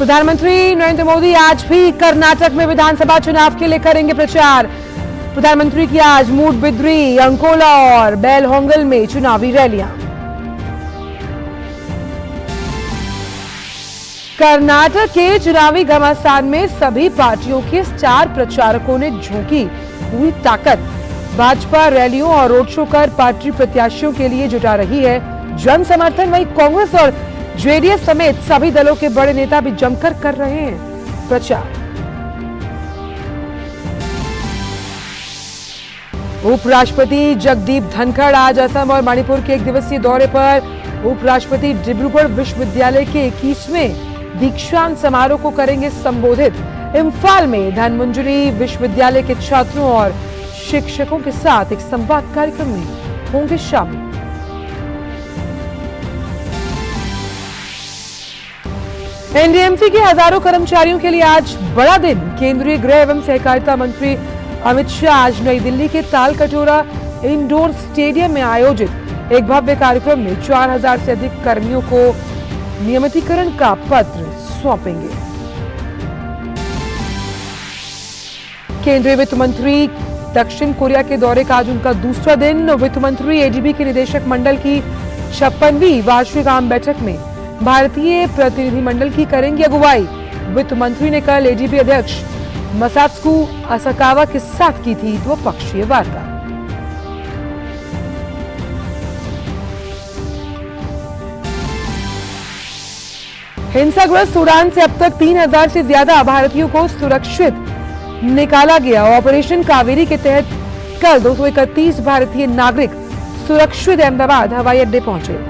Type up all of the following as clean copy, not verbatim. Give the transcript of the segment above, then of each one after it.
प्रधानमंत्री नरेंद्र मोदी आज भी कर्नाटक में विधानसभा चुनाव के लिए करेंगे प्रचार। प्रधानमंत्री की आज मूडबिद्री, अंकोला और बेलहोंगल में चुनावी रैलियां। कर्नाटक के चुनावी घमासान में सभी पार्टियों के स्टार प्रचारकों ने झोंकी पूरी ताकत। भाजपा रैलियों और रोड शो कर पार्टी प्रत्याशियों के लिए जुटा रही है जन समर्थन। वहीं कांग्रेस और जेडीएस समेत सभी दलों के बड़े नेता भी जमकर कर रहे हैं प्रचार। उपराष्ट्रपति जगदीप धनखड़ आज असम और मणिपुर के 1 दिवसीय दौरे पर। उपराष्ट्रपति डिब्रूगढ़ विश्वविद्यालय के 21वें दीक्षांत समारोह को करेंगे संबोधित। इम्फाल में धनमंजुरी विश्वविद्यालय के छात्रों और शिक्षकों के साथ एक संवाद कार्यक्रम में होंगे शामिल। एनडीएमसी के हजारों कर्मचारियों के लिए आज बड़ा दिन। केंद्रीय गृह एवं सहकारिता मंत्री अमित शाह आज नई दिल्ली के ताल कटोरा इंडोर स्टेडियम में आयोजित एक भव्य कार्यक्रम में 4000 से अधिक कर्मियों को नियमितीकरण का पत्र सौंपेंगे। केंद्रीय वित्त मंत्री दक्षिण कोरिया के दौरे का आज उनका दूसरा दिन। वित्त मंत्री एडीबी के निदेशक मंडल की 56वीं वार्षिक आम बैठक में भारतीय प्रतिनिधिमंडल की करेंगी अगुवाई। वित्त मंत्री ने कल एडीबी अध्यक्ष मसात्सुको असाकावा के साथ की थी द्विपक्षीय वार्ता। हिंसाग्रस्त सूडान से अब तक 3000 से ज्यादा भारतीयों को सुरक्षित निकाला गया। ऑपरेशन कावेरी के तहत कल 231 भारतीय नागरिक सुरक्षित अहमदाबाद हवाई अड्डे पहुंचे।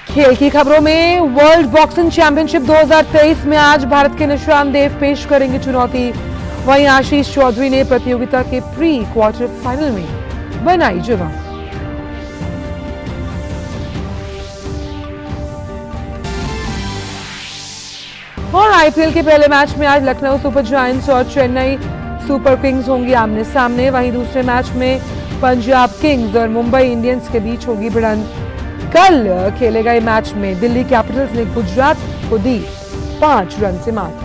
खेल की खबरों में वर्ल्ड बॉक्सिंग चैंपियनशिप 2023 में आज भारत के निशान देव पेश करेंगे चुनौती। वहीं आशीष चौधरी ने प्रतियोगिता के प्री क्वार्टर फाइनल में बनाई जगह। और आईपीएल के पहले मैच में आज लखनऊ सुपर जायंट्स और चेन्नई सुपर किंग्स होंगी आमने सामने। वहीं दूसरे मैच में पंजाब किंग्स और मुंबई इंडियंस के बीच होगी भिड़ंत। कल खेले गए मैच में दिल्ली कैपिटल्स ने गुजरात को दी 5 रन से मात।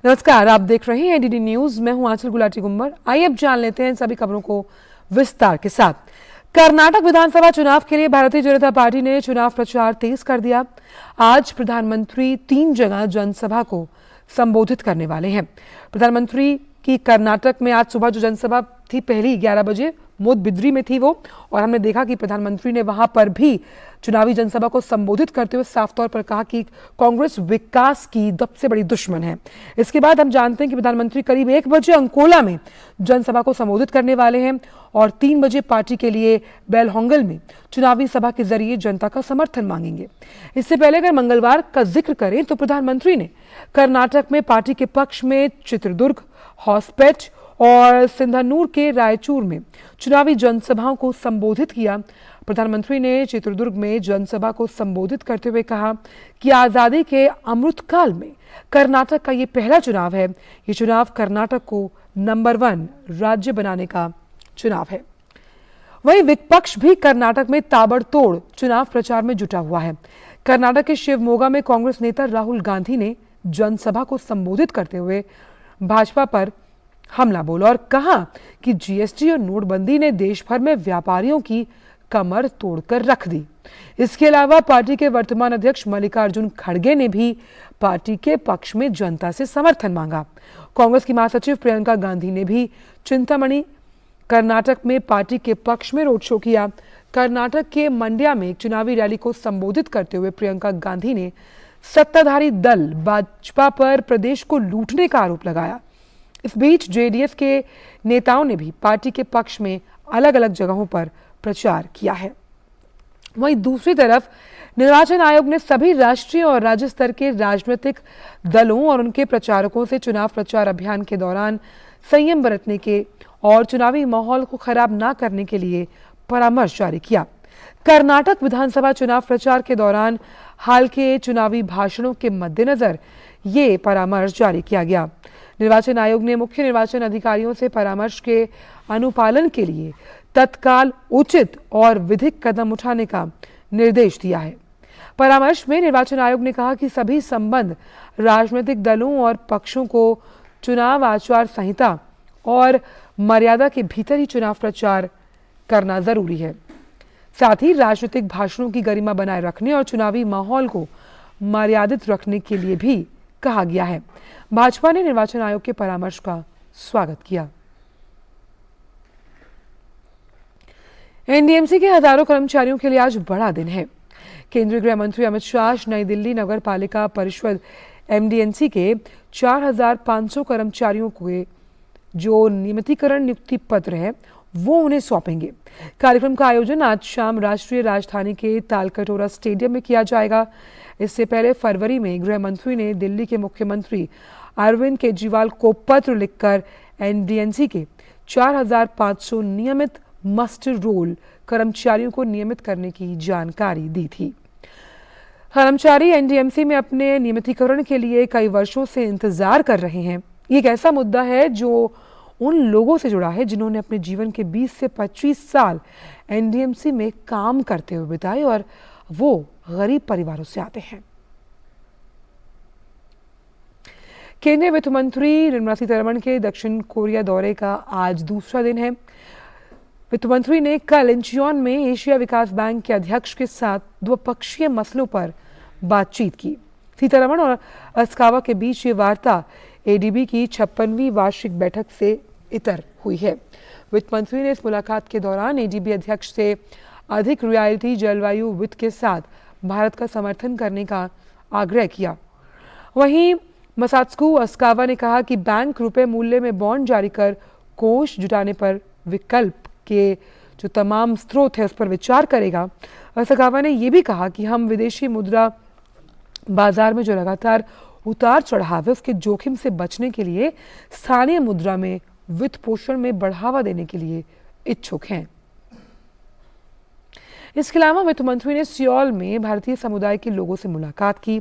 नमस्कार, आप देख रहे हैं एडीडी न्यूज। मैं हूं आंचल गुलाटी गुम्बर। आइए अब जान लेते हैं सभी खबरों को विस्तार के साथ। कर्नाटक विधानसभा चुनाव के लिए भारतीय जनता पार्टी ने चुनाव प्रचार तेज कर दिया। आज प्रधानमंत्री 3 जगह जनसभा को संबोधित करने वाले हैं। प्रधानमंत्री की कर्नाटक में आज सुबह जो जनसभा थी पहली 11 बजे मूडबिद्री में थी वो, और हमने देखा कि प्रधानमंत्री ने वहां पर भी चुनावी जनसभा को संबोधित करते हुए साफ तौर पर कहा कि कांग्रेस विकास की सबसे बड़ी दुश्मन है। इसके बाद हम जानते हैं कि प्रधानमंत्री करीब 1 बजे अंकोला में जनसभा को संबोधित करने वाले हैं और 3 बजे पार्टी के लिए बेलहोंगल में चुनावी सभा के जरिए जनता का समर्थन मांगेंगे। इससे पहले अगर मंगलवार का जिक्र करें तो प्रधानमंत्री ने कर्नाटक में पार्टी के पक्ष में चित्रदुर्ग, हॉसपेट और सिंधानूर के रायचूर में चुनावी जनसभाओं को संबोधित किया। प्रधानमंत्री ने चित्रदुर्ग में जनसभा को संबोधित करते हुए कहा कि आजादी के अमृतकाल में कर्नाटक का ये पहला चुनाव है। ये चुनाव कर्नाटक को नंबर 1 राज्य बनाने का चुनाव है। वहीं विपक्ष भी कर्नाटक में ताबड़तोड़ चुनाव प्रचार में जुटा हुआ है। कर्नाटक के शिवमोगा में कांग्रेस नेता राहुल गांधी ने जनसभा को संबोधित करते हुए भाजपा पर हमला बोला और कहा कि जीएसटी और नोटबंदी ने देश भर में व्यापारियों की कमर तोड़कर रख दी। इसके अलावा पार्टी के वर्तमान अध्यक्ष मल्लिकार्जुन खड़गे ने भी पार्टी के पक्ष में जनता से समर्थन मांगा। कांग्रेस की महासचिव प्रियंका गांधी ने भी चिंतामणि कर्नाटक में पार्टी के पक्ष में रोड शो किया। कर्नाटक के मंड्या में एक चुनावी रैली को संबोधित करते हुए प्रियंका गांधी ने सत्ताधारी दल भाजपा पर प्रदेश को लूटने का आरोप लगाया। इस बीच जेडीएस के नेताओं ने भी पार्टी के पक्ष में अलग अलग जगहों पर प्रचार किया है। वहीं दूसरी तरफ निर्वाचन आयोग ने सभी राष्ट्रीय और राज्य स्तर के राजनीतिक दलों और उनके प्रचारकों से चुनाव प्रचार अभियान के दौरान संयम बरतने के और चुनावी माहौल को खराब न करने के लिए परामर्श जारी किया। कर्नाटक विधानसभा चुनाव प्रचार के दौरान हाल के चुनावी भाषणों के मद्देनजर ये परामर्श जारी किया गया। निर्वाचन आयोग ने मुख्य निर्वाचन अधिकारियों से परामर्श के अनुपालन के लिए तत्काल उचित और विधिक कदम उठाने का निर्देश दिया है। परामर्श में निर्वाचन आयोग ने कहा कि सभी संबद्ध राजनीतिक दलों और पक्षों को चुनाव आचार संहिता और मर्यादा के भीतर ही चुनाव प्रचार करना जरूरी है। साथ ही राजनीतिक भाषणों की गरिमा बनाए रखने और चुनावी माहौल को मर्यादित रखने के लिए भी कहा गया है। भाजपा ने निर्वाचन आयोग के परामर्श का स्वागत किया। एनडीएमसी के हजारों कर्मचारियों के लिए आज बड़ा दिन है। केंद्रीय गृह मंत्री अमित शाह नई दिल्ली नगर पालिका परिषद एमडीएमसी के 4,500 कर्मचारियों को जो नियमितीकरण नियुक्ति पत्र है वो उन्हें सौंपेंगे। कार्यक्रम का आयोजन आज शाम राष्ट्रीय राजधानी के तालकटोरा स्टेडियम में किया जाएगा। इससे पहले फरवरी में गृह मंत्री ने दिल्ली के मुख्यमंत्री अरविंद केजरीवाल को पत्र लिखकर एनडीएमसी के 4,500 नियमित मस्टर रोल कर्मचारियों को नियमित करने की जानकारी दी थी। कर्मचारी एनडीएमसी में अपने नियमितीकरण के लिए कई वर्षों से इंतजार कर रहे हैं। ये एक ऐसा मुद्दा है जो उन लोगों से जुड़ा है जिन्होंने अपने जीवन के 20 से 25 साल एनडीएमसी में काम करते हुए बिताए और वो गरीब परिवारों से आते हैं। केंद्रीय वित्त मंत्री निर्मला सीतारमण के दक्षिण कोरिया दौरे का आज दूसरा दिन है। वित्त मंत्री ने कल इंचियोन में एशिया विकास बैंक के अध्यक्ष के साथ द्विपक्षीय मसलों पर बातचीत की। सीतारमण और अस्कावा के बीच ये वार्ता एडीबी की 56वीं वार्षिक बैठक से इतर हुई है। वित्त मंत्री ने इस मुलाकात के दौरान एडीबी अध्यक्ष से अधिक रियायती जलवायु वित्त के साथ भारत का समर्थन करने का आग्रह किया। वहीं मसात्सुको अस्कावा ने कहा कि बैंक रुपए मूल्य में बॉन्ड जारी कर कोष जुटाने पर विकल्प के जो तमाम स्रोत है उस पर विचार करेगा। अस्कावा ने यह भी कहा कि हम विदेशी मुद्रा बाजार में जो लगातार उतार चढ़ाव है उसके जोखिम से बचने के लिए स्थानीय मुद्रा में वित्त पोषण में बढ़ावा देने के लिए इच्छुक हैं। इसके अलावा वित्त मंत्री ने सियोल में भारतीय समुदाय के लोगों से मुलाकात की।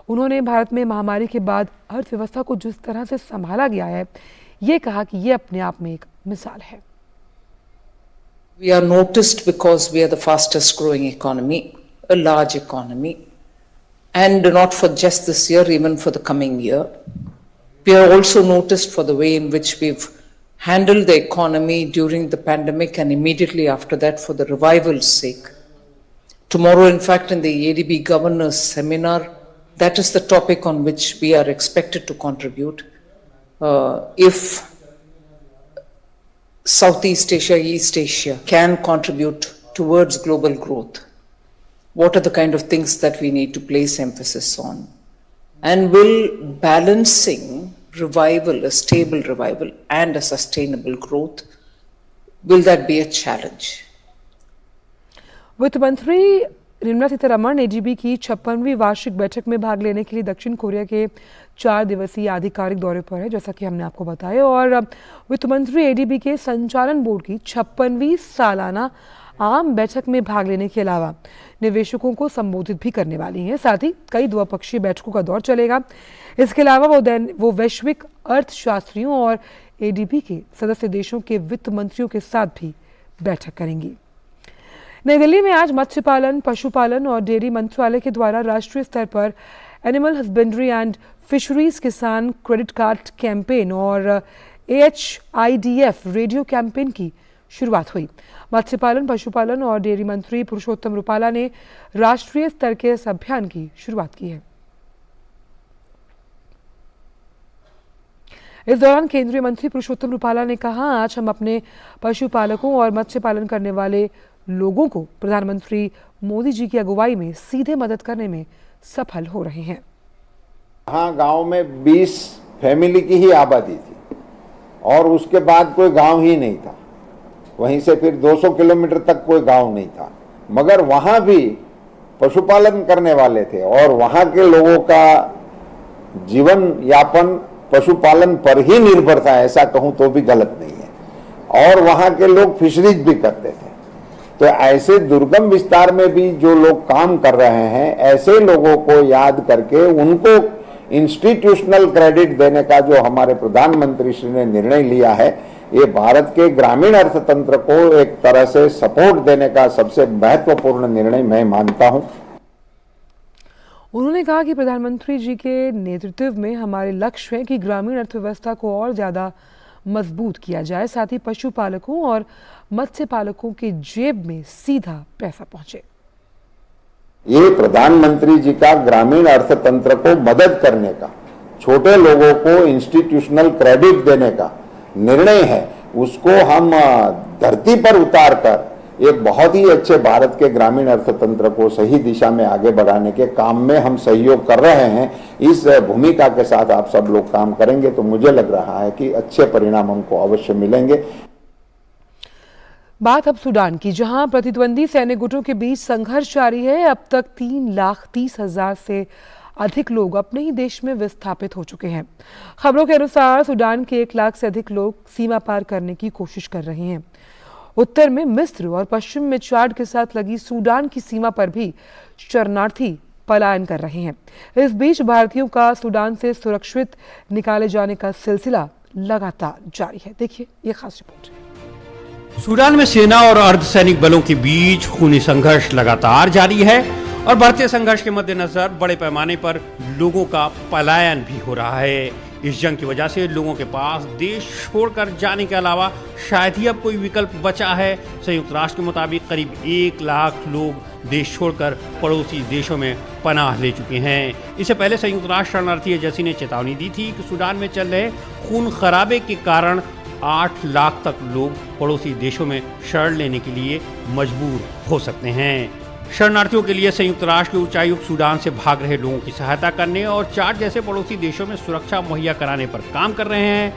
उन्होंने भारत में महामारी के बाद अर्थव्यवस्था को जिस तरह से संभाला गया है ये कहा कि ये अपने आप में एक मिसाल है। We are noticed because we are the fastest growing economy, a large economy, and not for just this year, even for the coming year. We are also noticed for the way in which we've handled the economy during the pandemic and immediately after that for the revival's sake. Tomorrow, in fact, in the ADB Governors Seminar, that is the topic on which we are expected to contribute. If Southeast Asia, East Asia can contribute towards global growth, what are the kind of things that we need to place emphasis on? And will balancing revival, a stable revival and a sustainable growth, will that be a challenge? वित्त मंत्री Nirmala Sitharaman ADB की 56वीं वार्षिक बैठक में भाग लेने के लिए दक्षिण कोरिया के 4 दिवसीय आधिकारिक दौरे पर है, जैसा कि हमने आपको बताया। और वित्त मंत्री एडीबी के संचालन बोर्ड की 56वीं सालाना आम बैठक में भाग लेने के अलावा निवेशकों को संबोधित भी करने वाली हैं। साथ ही कई द्विपक्षीय बैठकों का दौर चलेगा। इसके अलावा वो वैश्विक अर्थशास्त्रियों और एडीबी के सदस्य देशों के वित्त मंत्रियों के साथ भी बैठक करेंगी। नई दिल्ली में आज मत्स्य पालन, पशुपालन और डेयरी मंत्रालय के द्वारा राष्ट्रीय स्तर पर एनिमल हस्बेंड्री एंड फिशरीज किसान क्रेडिट कार्ड कैंपेन और AHIDF रेडियो कैंपेन की शुरुआत हुई। मत्स्य पालन, पशुपालन और डेयरी मंत्री पुरुषोत्तम रुपाला ने राष्ट्रीय स्तर के इस अभियान की शुरुआत की है। इस दौरान केंद्रीय मंत्री पुरुषोत्तम रुपाला ने कहा, आज हम अपने पशुपालकों और मत्स्य पालन करने वाले लोगों को प्रधानमंत्री मोदी जी की अगुवाई में सीधे मदद करने में सफल हो रहे हैं। हाँ, गांव में 20 फैमिली की ही आबादी थी और उसके बाद कोई गांव ही नहीं था। वहीं से फिर 200 किलोमीटर तक कोई गांव नहीं था, मगर वहां भी पशुपालन करने वाले थे और वहां के लोगों का जीवन यापन पशुपालन पर ही निर्भर था, ऐसा कहूं तो भी गलत नहीं है। और वहां के लोग फिशरीज भी करते थे। तो ऐसे दुर्गम विस्तार में भी जो लोग काम कर रहे हैं, ऐसे लोगों को याद करके उनको इंस्टीट्यूशनल क्रेडिट देने का जो हमारे प्रधानमंत्री श्री ने निर्णय लिया है, ये भारत के ग्रामीण अर्थतंत्र को एक तरह से सपोर्ट देने का सबसे महत्वपूर्ण निर्णय मैं मानता हूं। उन्होंने कहा कि प्रधानमंत्री जी के नेतृत्व में हमारे लक्ष्य है कि ग्रामीण अर्थव्यवस्था को और ज्यादा मजबूत किया जाए, साथ ही पशुपालकों और मत्स्य पालकों की जेब में सीधा पैसा पहुंचे। ये प्रधानमंत्री जी का ग्रामीण अर्थतंत्र को मदद करने का, छोटे लोगों को इंस्टीट्यूशनल क्रेडिट देने का निर्णय है, उसको हम धरती पर उतार कर एक बहुत ही अच्छे भारत के ग्रामीण अर्थतंत्र को सही दिशा में आगे बढ़ाने के काम में हम सहयोग कर रहे हैं। इस भूमिका के साथ आप सब लोग काम करेंगे तो मुझे लग रहा है कि अच्छे परिणाम हमको अवश्य मिलेंगे। बात अब सूडान की, जहां प्रतिद्वंदी सैन्य गुटों के बीच संघर्ष जारी है। अब तक 3,30,000 से अधिक लोग अपने ही देश में विस्थापित हो चुके हैं। खबरों के अनुसार सूडान के 1 लाख से अधिक लोग सीमा पार करने की कोशिश कर रहे हैं। उत्तर में मिस्र और पश्चिम में चाड के साथ लगी सूडान की सीमा पर भी शरणार्थी पलायन कर रहे हैं। इस बीच भारतीयों का सूडान से सुरक्षित निकाले जाने का सिलसिला लगातार जारी है। देखिए ये खास रिपोर्ट। सूडान में सेना और अर्धसैनिक बलों के बीच खूनी संघर्ष लगातार जारी है और बढ़ते संघर्ष के मद्देनजर बड़े पैमाने पर लोगों का पलायन भी हो रहा है। इस जंग की वजह से लोगों के पास देश छोड़कर जाने के अलावा शायद ही अब कोई विकल्प बचा है। संयुक्त राष्ट्र के मुताबिक करीब 1 लाख लोग देश छोड़कर पड़ोसी देशों में पनाह ले चुके हैं। इससे पहले संयुक्त राष्ट्र शरणार्थी एजेंसी ने चेतावनी दी थी कि सूडान में चल रहे खून खराबे के कारण 8 लाख तक लोग पड़ोसी देशों में शरण लेने के लिए मजबूर हो सकते हैं। शरणार्थियों के लिए संयुक्त राष्ट्र के उच्चायुक्त सूडान से भाग रहे लोगों की सहायता करने और चाड जैसे पड़ोसी देशों में सुरक्षा मुहैया कराने पर काम कर रहे हैं।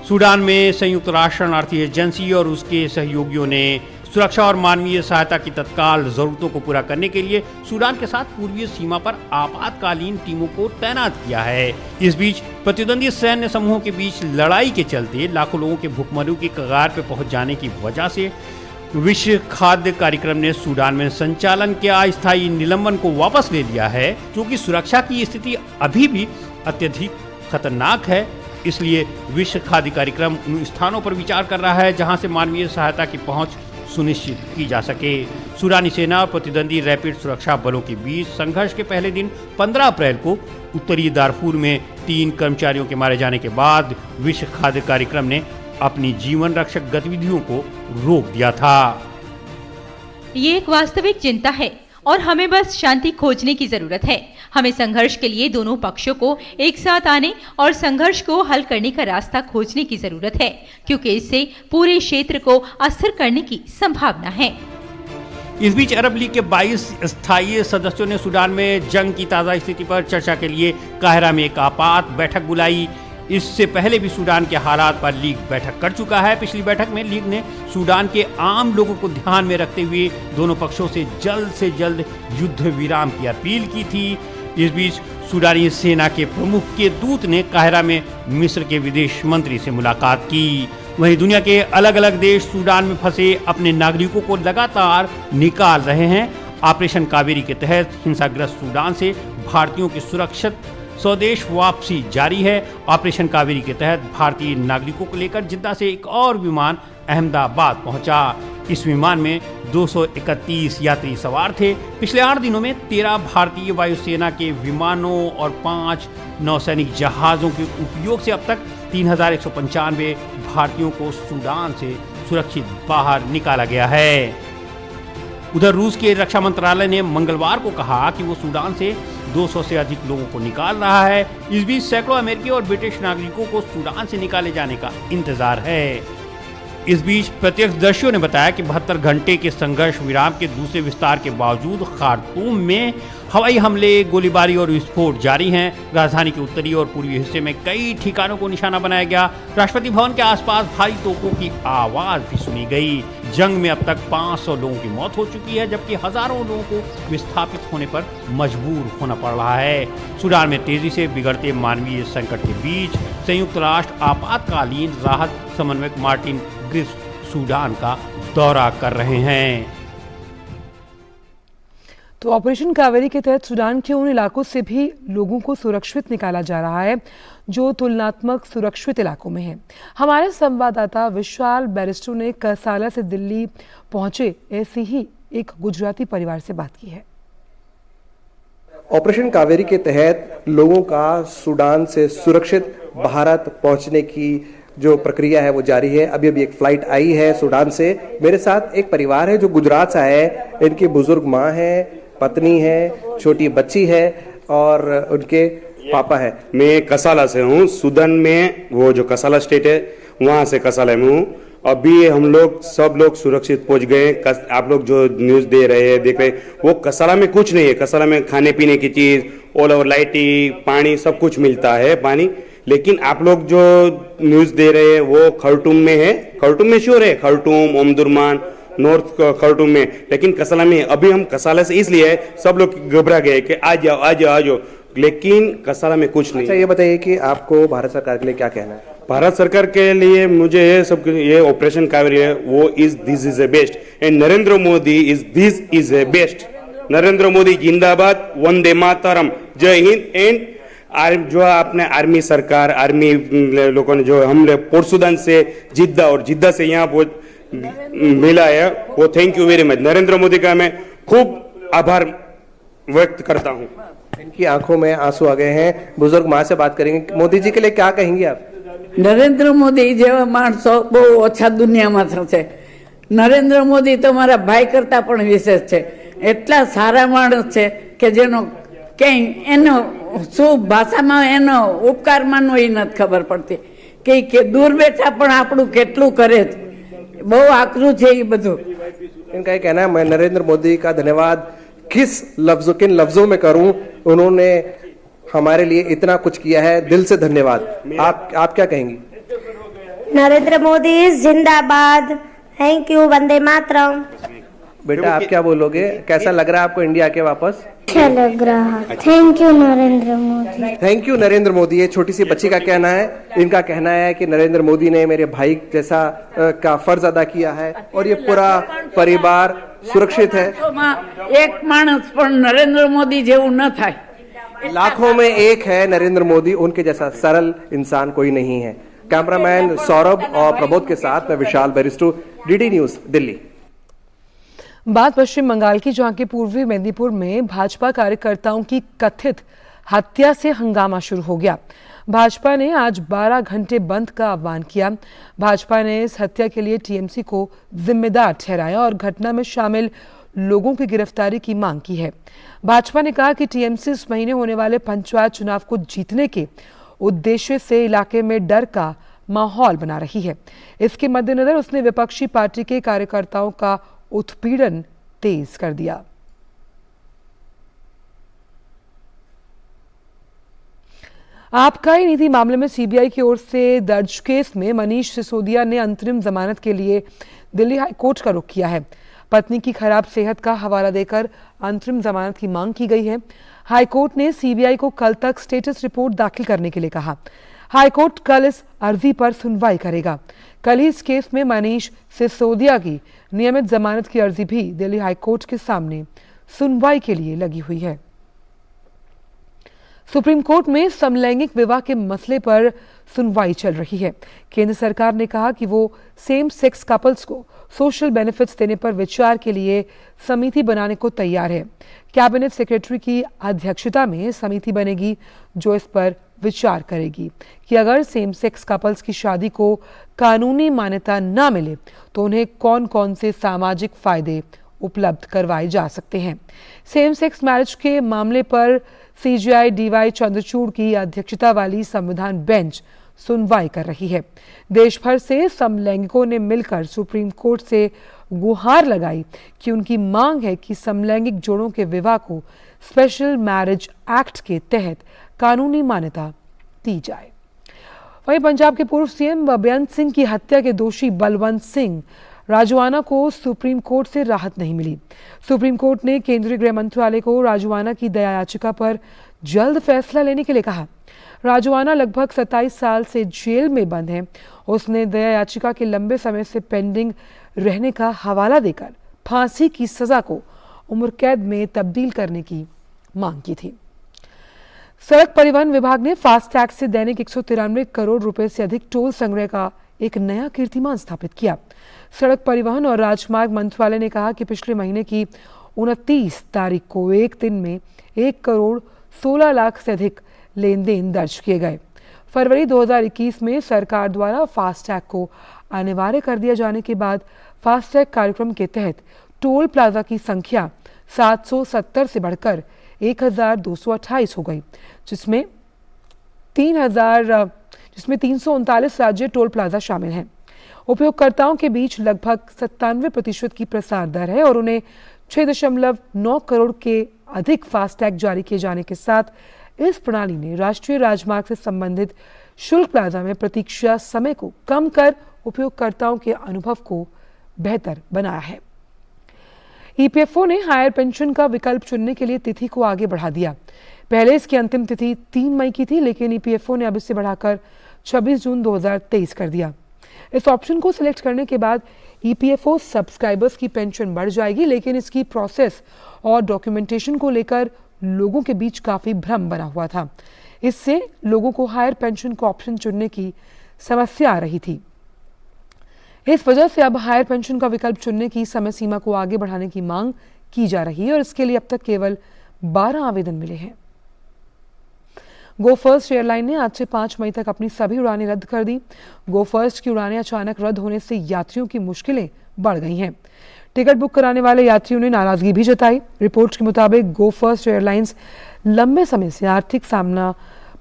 सूडान में संयुक्त राष्ट्र शरणार्थी एजेंसी और उसके सहयोगियों ने सुरक्षा और मानवीय सहायता की तत्काल जरूरतों को पूरा करने के लिए सूडान के साथ पूर्वीय सीमा पर आपातकालीन टीमों को तैनात किया है। इस बीच प्रतिद्वंदी सैन्य समूहों के बीच लड़ाई के चलते लाखों लोगों के भूखमरी की कगार पर पहुंच जाने की वजह से विश्व खाद्य कार्यक्रम ने सूडान में संचालन के अस्थायी निलंबन को वापस ले लिया है, क्योंकि सुरक्षा की स्थिति अभी भी अत्यधिक खतरनाक है। इसलिए विश्व खाद्य कार्यक्रम उन स्थानों पर विचार कर रहा है जहां से मानवीय सहायता की पहुंच सुनिश्चित की जा सके। सूडानी सेना और प्रतिद्वंदी रैपिड सुरक्षा बलों के बीच संघर्ष के पहले दिन 15 अप्रैल को उत्तरी दारफूर में 3 कर्मचारियों के मारे जाने के बाद विश्व खाद्य कार्यक्रम ने अपनी जीवन रक्षक गतिविधियों को रोक दिया था। ये एक वास्तविक चिंता है और हमें बस शांति खोजने की जरूरत है। हमें संघर्ष के लिए दोनों पक्षों को एक साथ आने और संघर्ष को हल करने का रास्ता खोजने की जरूरत है, क्योंकि इससे पूरे क्षेत्र को अस्थिर करने की संभावना है। इस बीच अरब लीग के 22 स्थायी सदस्यों ने सूडान में जंग की ताज़ा स्थिति पर चर्चा के लिए काहिरा में एक आपात बैठक बुलाई। इससे पहले भी सूडान के हालात पर लीग बैठक कर चुका है। पिछली बैठक में लीग ने सूडान के आम लोगों को ध्यान में रखते हुए दोनों पक्षों से जल्द युद्ध विराम की अपील की थी। इस बीच सूडानी सेना के प्रमुख के दूत ने काहिरा में मिस्र के विदेश मंत्री से मुलाकात की। वहीं दुनिया के अलग अलग देश सूडान में फंसे अपने नागरिकों को लगातार निकाल रहे हैं। ऑपरेशन कावेरी के तहत हिंसाग्रस्त सूडान से भारतीयों की सुरक्षित स्वदेश वापसी जारी है। ऑपरेशन कावेरी के तहत भारतीय नागरिकों को लेकर जिद्दा से एक और विमान अहमदाबाद पहुंचा। इस विमान में 231 यात्री सवार थे। पिछले 8 दिनों में 13 भारतीय वायुसेना के विमानों और 5 नौसैनिक जहाजों के उपयोग से अब तक 3,195 भारतीयों को सूडान से सुरक्षित बाहर निकाला गया है। उधर रूस के रक्षा मंत्रालय ने मंगलवार को कहा कि वो सूडान से 200 से अधिक लोगों को निकाल रहा है। इस बीच सैकड़ों अमेरिकी और ब्रिटिश नागरिकों को सूडान से निकाले जाने का इंतजार है। इस बीच प्रत्यक्षदर्शियों ने बताया कि 72 घंटे के संघर्ष विराम के दूसरे विस्तार के बावजूद खार्तूम में हवाई हमले, गोलीबारी और विस्फोट जारी हैं। राजधानी के उत्तरी और पूर्वी हिस्से में कई ठिकानों को निशाना बनाया गया। राष्ट्रपति भवन के आसपास भारी तोपों की आवाज भी सुनी गई। जंग में अब तक 500 लोगों की मौत हो चुकी है, जबकि हजारों लोगों को विस्थापित होने पर मजबूर होना पड़ रहा है। सूडान में तेजी से बिगड़ते मानवीय संकट के बीच संयुक्त राष्ट्र आपातकालीन राहत समन्वयक मार्टिन ग्रिफ्स सूडान का दौरा कर रहे हैं। तो ऑपरेशन कावेरी के तहत सूडान के उन इलाकों से भी लोगों को सुरक्षित निकाला जा रहा है जो तुलनात्मक सुरक्षित इलाकों में है। हमारे संवाददाता विशाल बैरिस्टो ने कसाला से दिल्ली पहुंचे ऐसी ही एक गुजराती परिवार से बात की है। ऑपरेशन कावेरी के तहत लोगों का सूडान से सुरक्षित भारत पहुंचने की जो प्रक्रिया है वो जारी है। अभी एक फ्लाइट आई है सूडान से। मेरे साथ एक परिवार है जो गुजरात से आया है। इनकी बुजुर्ग माँ है, पत्नी है, छोटी बच्ची है और उनके पापा है। मैं कसाला से हूँ। सूडान में वो जो कसाला स्टेट है वहाँ से कसाला में हूँ। अभी हम लोग सब लोग सुरक्षित पहुंच गए। आप लोग जो न्यूज़ दे रहे हैं देख रहे हैं, वो कसाला में कुछ नहीं है। कसाला में खाने पीने की चीज़, ऑल ओवर लाइटिंग, पानी सब कुछ मिलता है पानी। लेकिन आप लोग जो न्यूज़ दे रहे हैं वो खर्टूम में है। खर्टूम में श्योर है, खर्टूम, ओमदुर्मान, नॉर्थ खर्टूम में, लेकिन कसाला में अभी हम कसाला से इसलिए है, सब लोग घबरा गए कि आ जाओ आ जाओ आ जाओ, लेकिन कसाला में कुछ नहीं। अच्छा, ये बताइए कि आपको भारत सरकार के लिए क्या कहना है? भारत सरकार के लिए मुझे ये सब, ये ऑपरेशन कावेरी है वो this is a best and Narendra Modi this is a best. Narendra Modi जिंदाबाद, वंदे मातरम, जय हिंद। एंड जो आपने आर्मी सरकार, आर्मी लोगों ने जो हमले पोर्ट सुदान से जिद्दा और जिद्दा से यहाँ वो मिला है, वो thank you very much. Narendra Modi का मैं खूब आभार व्यक्त करता हूँ। इनकी आंखों में आंसू आ गए हैं। बुजुर्ग माँ से बात करेंगे। मोदी जी के लिए क्या कहेंगे आप? નરેન્દ્ર મોદી જેવા માણસો બહુ ઓછા દુનિયામાં થશે। નરેન્દ્ર મોદી તો મારા ભાઈ કરતા પણ વિશેષ છે। એટલા સારા માણસ છે કે જેનો ક્યાંય એનો શું ભાષામાં એનો ઉપકાર માનવો એ નથી ખબર પડતી કે દૂર બેઠા પણ આપણું કેટલું કરે છે। બહુ આકરું છે એ બધું। इनका ये कहना है, मैं नरेंद्र मोदी का धन्यवाद किन लफ्जों में करूं? उन्होंने हमारे लिए इतना कुछ किया है, दिल से धन्यवाद। आप क्या कहेंगी? नरेंद्र मोदी जिंदाबाद, थैंक यू, वंदे मातरम। बेटा आप क्या बोलोगे? कैसा लग रहा है आपको इंडिया के वापस? अच्छा लग रहा, thank you Narendra Modi. Thank you Narendra Modi. ये छोटी सी बच्ची का कहना है। इनका कहना है कि नरेंद्र मोदी ने मेरे भाई जैसा का फर्ज अदा किया है और ये पूरा परिवार सुरक्षित है। एक माणस पण नरेंद्र मोदी जेवू न थाय। लाखों में एक है नरेंद्र मोदी, उनके जैसा सरल इंसान कोई नहीं है। कैमरामैन सौरभ और प्रबोध के साथ मैं विशाल बैरिस्टो, डीडी न्यूज, दिल्ली। बात पश्चिम बंगाल की, जहां के पूर्वी मेदिनीपुर में भाजपा कार्यकर्ताओं की कथित हत्या से हंगामा शुरू हो गया। भाजपा ने आज 12 घंटे बंद का आह्वान किया। भाजपा ने इस हत्या के लिए टीएमसी को जिम्मेदार ठहराया और घटना में शामिल लोगों की गिरफ्तारी की मांग की है। भाजपा ने कहा कि टीएमसी इस महीने होने वाले पंचायत चुनाव को जीतने के उद्देश्य से इलाके में डर का माहौल बना रही है। इसके मद्देनजर उसने विपक्षी पार्टी के कार्यकर्ताओं का उत्पीड़न तेज कर दिया। आबकारी नीति मामले में सीबीआई की ओर से दर्ज केस में मनीष सिसोदिया ने अंतरिम जमानत के लिए दिल्ली हाईकोर्ट का रुख किया है। पत्नी की खराब सेहत का हवाला देकर अंतरिम जमानत की मांग की गई है। हाईकोर्ट ने सीबीआई को कल तक स्टेटस रिपोर्ट दाखिल करने के लिए कहा। हाईकोर्ट कल इस अर्जी पर सुनवाई करेगा। कल ही इस केस में मनीष सिसोदिया की नियमित जमानत की अर्जी भी दिल्ली हाईकोर्ट के सामने सुनवाई के लिए लगी हुई है। सुप्रीम कोर्ट में समलैंगिक विवाह के मसले पर सुनवाई चल रही है। केंद्र सरकार ने कहा कि वो सेम सेक्स कपल्स को सोशल बेनिफिट्स देने पर विचार के लिए समिति बनाने को तैयार है। कैबिनेट सेक्रेटरी की अध्यक्षता में समिति बनेगी जो इस पर विचार करेगी कि अगर सेम सेक्स कपल्स की शादी को कानूनी मान्यता न मिले तो उन्हें कौन कौन से सामाजिक फायदे उपलब्ध करवाए जा सकते हैं। सेम सेक्स मैरिज के मामले पर सीजेआई डीवाई चंद्रचूड़ की अध्यक्षता वाली संविधान बेंच सुनवाई कर रही है। देश भर से समलैंगिकों ने मिलकर सुप्रीम कोर्ट से गुहार लगाई कि उनकी मांग है कि समलैंगिक जोड़ों के विवाह को स्पेशल मैरिज एक्ट के तहत कानूनी मान्यता दी जाए। वहीं पंजाब के पूर्व सीएम बेअंत सिंह की हत्या के दोषी बलवंत सिंह राजवाना को सुप्रीम कोर्ट से राहत नहीं मिली। सुप्रीम कोर्ट ने केंद्रीय गृह मंत्रालय को राजवाना की दया याचिका पर जल्द फैसला लेने के लिए कहा। राजवाना लगभग 27 साल से जेल में बंद है। उसने दया याचिका के लंबे समय से पेंडिंग रहने का हवाला देकर फांसी की सजा को उम्र कैद में तब्दील करने की मांग की थी। सड़क परिवहन विभाग ने फास्टैग से दैनिक 193 करोड़ रुपए से अधिक टोल संग्रह का एक नया कीर्तिमान स्थापित किया। सड़क परिवहन और राजमार्ग मंत्रालय ने कहा कि पिछले महीने की 29 तारीख को एक दिन में 1 करोड़ 16 लाख से अधिक लेन देन दर्ज किए गए। फरवरी 2021 में सरकार द्वारा फास्टैग को अनिवार्य कर दिया जाने के बाद फास्टैग कार्यक्रम के तहत टोल प्लाजा की संख्या 770 से बढ़कर 1228 हो गई, जिसमें 339 राज्य टोल प्लाजा शामिल हैं। उपयोगकर्ताओं के बीच लगभग 97% की प्रसार दर है और उन्हें 6.9 करोड़ के अधिक फास्टैग जारी किए जाने के साथ इस प्रणाली ने राष्ट्रीय राजमार्ग से संबंधित शुल्क प्लाजा में प्रतीक्षा समय को कम कर उपयोगकर्ताओं के अनुभव को बेहतर बनाया है। ईपीएफओ ने हायर पेंशन का विकल्प चुनने के लिए तिथि को आगे बढ़ा दिया। पहले इसकी अंतिम तिथि 3 मई की थी, लेकिन ईपीएफओ ने अब इसे बढ़ाकर 26 जून 2023 कर दिया। इस ऑप्शन को सिलेक्ट करने के बाद ईपीएफओ सब्सक्राइबर्स की पेंशन बढ़ जाएगी, लेकिन इसकी प्रोसेस और डॉक्यूमेंटेशन को लेकर लोगों के बीच काफी भ्रम बना हुआ था। इससे लोगों को हायर पेंशन का ऑप्शन चुनने की समस्या आ रही थी। इस वजह से अब हायर पेंशन का विकल्प चुनने की समय सीमा को आगे बढ़ाने की मांग की जा रही है और इसके लिए अब तक केवल 12 आवेदन मिले हैं। गो फर्स्ट एयरलाइन ने आज से 5 मई तक अपनी सभी उड़ानें रद्द कर दी। गो फर्स्ट की उड़ानें अचानक रद्द होने से यात्रियों की मुश्किलें बढ़ गई हैं। टिकट बुक कराने वाले यात्रियों ने नाराजगी भी जताई। रिपोर्ट्स के मुताबिक गो फर्स्ट एयरलाइंस लंबे समय से आर्थिक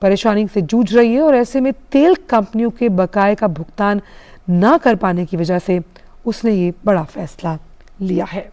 परेशानी से जूझ रही है और ऐसे में तेल कंपनियों के बकाये का भुगतान ना कर पाने की वजह से उसने ये बड़ा फैसला लिया है।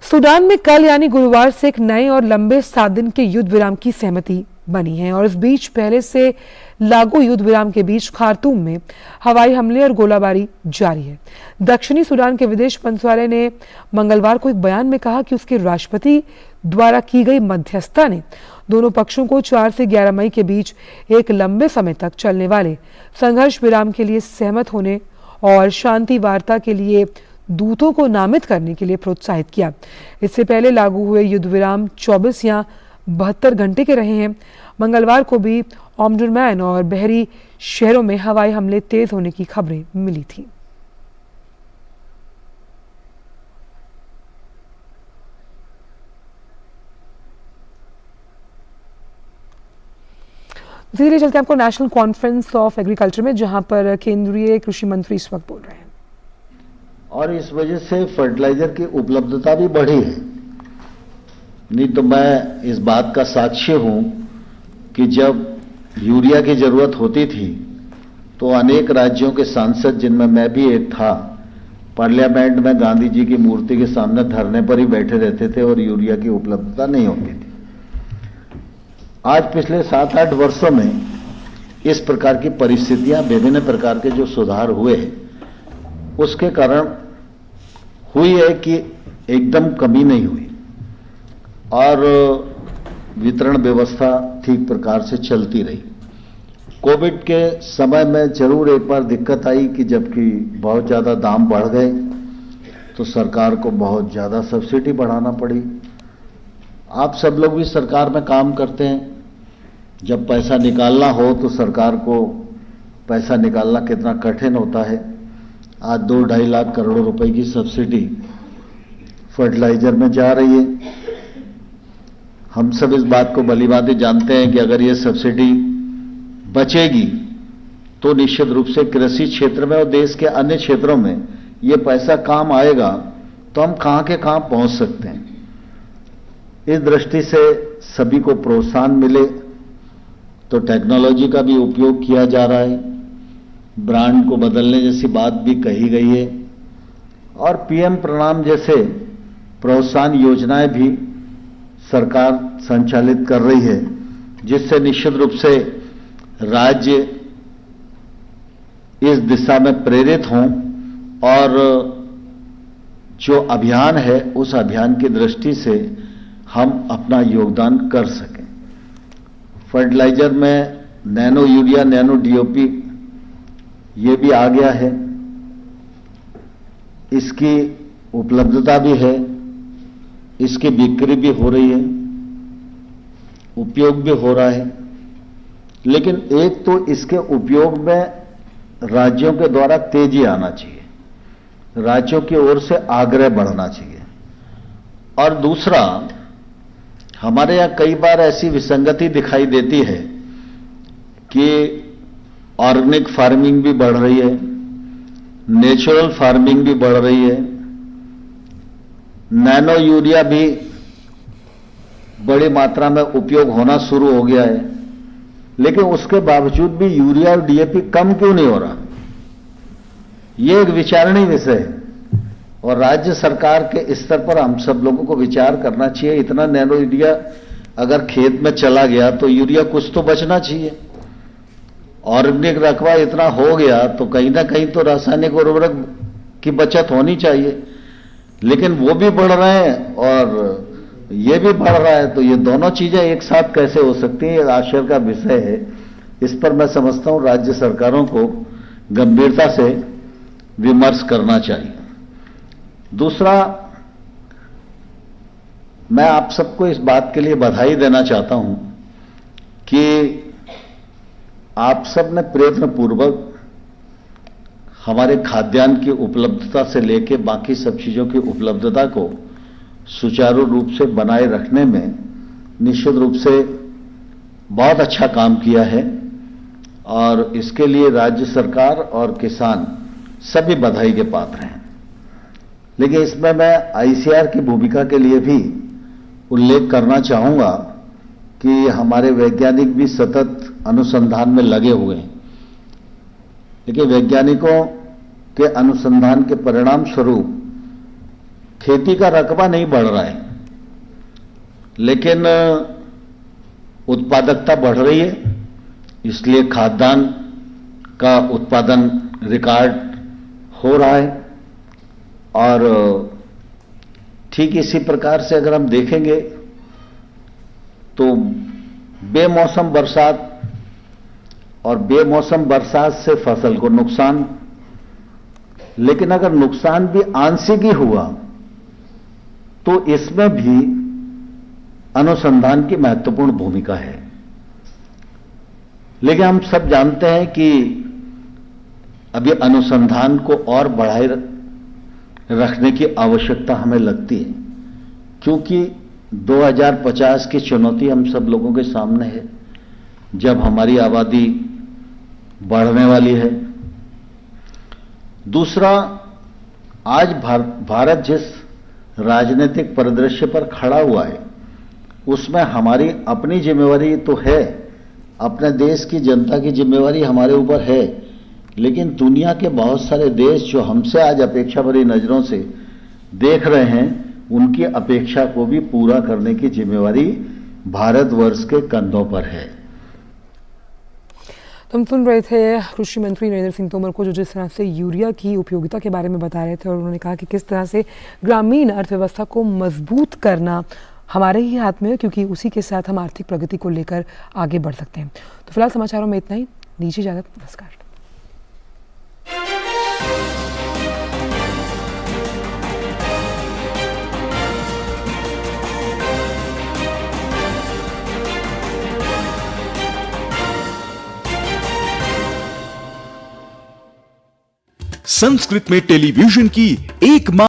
सूडान में कल यानी गुरुवार से एक नए और लंबे 7 दिन के युद्ध विराम की सहमति बनी है और इस बीच पहले से लागू युद्ध विराम के बीच खार्तूम में हवाई हमले और गोलाबारी जारी है। दक्षिणी सूडान के विदेश मंत्रालय ने मंगलवार को एक बयान में कहा कि उसके राष्ट्रपति द्वारा की गई मध्यस्थता ने दोनों पक्षों को 4 से 11 मई के बीच एक लंबे समय तक चलने वाले संघर्ष विराम के लिए सहमत होने और शांति वार्ता के लिए दूतों को नामित करने के लिए प्रोत्साहित किया। इससे पहले लागू हुए युद्ध विराम 24 या 72 घंटे के रहे हैं। मंगलवार को भी ओमडुरमैन और बहरी शहरों में हवाई हमले तेज होने की खबरें मिली थी। धीरे चलते आपको नेशनल कॉन्फ्रेंस ऑफ एग्रीकल्चर में, जहां पर केंद्रीय कृषि मंत्री इस वक्त बोल रहे हैं। और इस वजह से फर्टिलाइजर की उपलब्धता भी बढ़ी है। नहीं तो मैं इस बात का साक्ष्य हूं कि जब यूरिया की जरूरत होती थी तो अनेक राज्यों के सांसद, जिनमें मैं भी एक था, पार्लियामेंट में गांधी जी की मूर्ति के सामने धरने पर ही बैठे रहते थे और यूरिया की उपलब्धता नहीं होती थी। आज पिछले 7-8 वर्षों में इस प्रकार की परिस्थितियां, विभिन्न प्रकार के जो सुधार हुए उसके कारण हुई है कि एकदम कमी नहीं हुई और वितरण व्यवस्था ठीक प्रकार से चलती रही। कोविड के समय में जरूर एक बार दिक्कत आई कि जबकि बहुत ज्यादा दाम बढ़ गए तो सरकार को बहुत ज्यादा सब्सिडी बढ़ाना पड़ी। आप सब लोग भी सरकार में काम करते हैं, जब पैसा निकालना हो तो सरकार को पैसा निकालना कितना कठिन होता है। आज 2-2.5 लाख करोड़ रुपए की सब्सिडी फर्टिलाइजर में जा रही है। हम सब इस बात को भलीभांति जानते हैं कि अगर ये सब्सिडी बचेगी तो निश्चित रूप से कृषि क्षेत्र में और देश के अन्य क्षेत्रों में ये पैसा काम आएगा, तो हम कहां के कहां पहुंच सकते हैं। इस दृष्टि से सभी को प्रोत्साहन मिले तो टेक्नोलॉजी का भी उपयोग किया जा रहा है। ब्रांड को बदलने जैसी बात भी कही गई है और पीएम प्रणाम जैसे प्रोत्साहन योजनाएं भी सरकार संचालित कर रही है, जिससे निश्चित रूप से राज्य इस दिशा में प्रेरित हों और जो अभियान है उस अभियान की दृष्टि से हम अपना योगदान कर सकें। फर्टिलाइजर में नैनो यूरिया, नैनो डीओपी ये भी आ गया है, इसकी उपलब्धता भी है इसकी बिक्री भी हो रही है, उपयोग भी हो रहा है, लेकिन एक तो इसके उपयोग में राज्यों के द्वारा तेजी आना चाहिए, राज्यों की ओर से आग्रह बढ़ना चाहिए। और दूसरा, हमारे यहां कई बार ऐसी विसंगति दिखाई देती है कि ऑर्गेनिक फार्मिंग भी बढ़ रही है, नेचुरल फार्मिंग भी बढ़ रही है, नैनो यूरिया भी बड़ी मात्रा में उपयोग होना शुरू हो गया है, लेकिन उसके बावजूद भी यूरिया और डीएपी कम क्यों नहीं हो रहा? ये एक विचारणीय विषय है और राज्य सरकार के स्तर पर हम सब लोगों को विचार करना चाहिए। इतना नैनो यूरिया अगर खेत में चला गया तो यूरिया कुछ तो बचना चाहिए। ऑर्गेनिक रकबा इतना हो गया तो कहीं ना कहीं तो रासायनिक उर्वरक की बचत होनी चाहिए, लेकिन वो भी बढ़ रहे हैं और ये भी बढ़ रहा है, तो ये दोनों चीजें एक साथ कैसे हो सकती हैं? ये आश्चर्य का विषय है। इस पर मैं समझता हूं राज्य सरकारों को गंभीरता से विमर्श करना चाहिए। दूसरा, मैं आप सबको इस बात के लिए बधाई देना चाहता हूं कि आप सब ने प्रयत्नपूर्वक हमारे खाद्यान्न की उपलब्धता से लेकर बाकी सब चीजों की उपलब्धता को सुचारू रूप से बनाए रखने में निश्चित रूप से बहुत अच्छा काम किया है और इसके लिए राज्य सरकार और किसान सभी बधाई के पात्र हैं। लेकिन इसमें मैं आईसीआर की भूमिका के लिए भी उल्लेख करना चाहूंगा कि हमारे वैज्ञानिक भी सतत अनुसंधान में लगे हुए हैं, लेकिन वैज्ञानिकों के अनुसंधान के परिणाम स्वरूप खेती का रकबा नहीं बढ़ रहा है, लेकिन उत्पादकता बढ़ रही है, इसलिए खाद्यान्न का उत्पादन रिकॉर्ड हो रहा है। और ठीक इसी प्रकार से अगर हम देखेंगे तो बेमौसम बरसात और बेमौसम बरसात से फसल को नुकसान, लेकिन अगर नुकसान भी आंशिक ही हुआ तो इसमें भी अनुसंधान की महत्वपूर्ण भूमिका है। लेकिन हम सब जानते हैं कि अभी अनुसंधान को और बढ़ाए रखने की आवश्यकता हमें लगती है, क्योंकि 2050 की चुनौती हम सब लोगों के सामने है, जब हमारी आबादी बढ़ने वाली है। दूसरा, आज भारत जिस राजनीतिक परिदृश्य पर खड़ा हुआ है उसमें हमारी अपनी जिम्मेवारी तो है, अपने देश की जनता की जिम्मेवारी हमारे ऊपर है, लेकिन दुनिया के बहुत सारे देश जो हमसे आज अपेक्षा भरी नजरों से देख रहे हैं, उनकी अपेक्षा को भी पूरा करने की जिम्मेवारी भारतवर्ष के कंधों पर है। तुम सुन रहे थे कृषि मंत्री नरेंद्र सिंह तोमर को, जो जिस तरह से यूरिया की उपयोगिता के बारे में बता रहे थे और उन्होंने कहा कि किस तरह से ग्रामीण अर्थव्यवस्था को मजबूत करना हमारे ही हाथ में है, क्योंकि उसी के साथ हम आर्थिक प्रगति को लेकर आगे बढ़ सकते हैं। तो फिलहाल समाचारों में इतना ही, दीजिए इजाजत, नमस्कार। संस्कृत में टेलीविजन की एक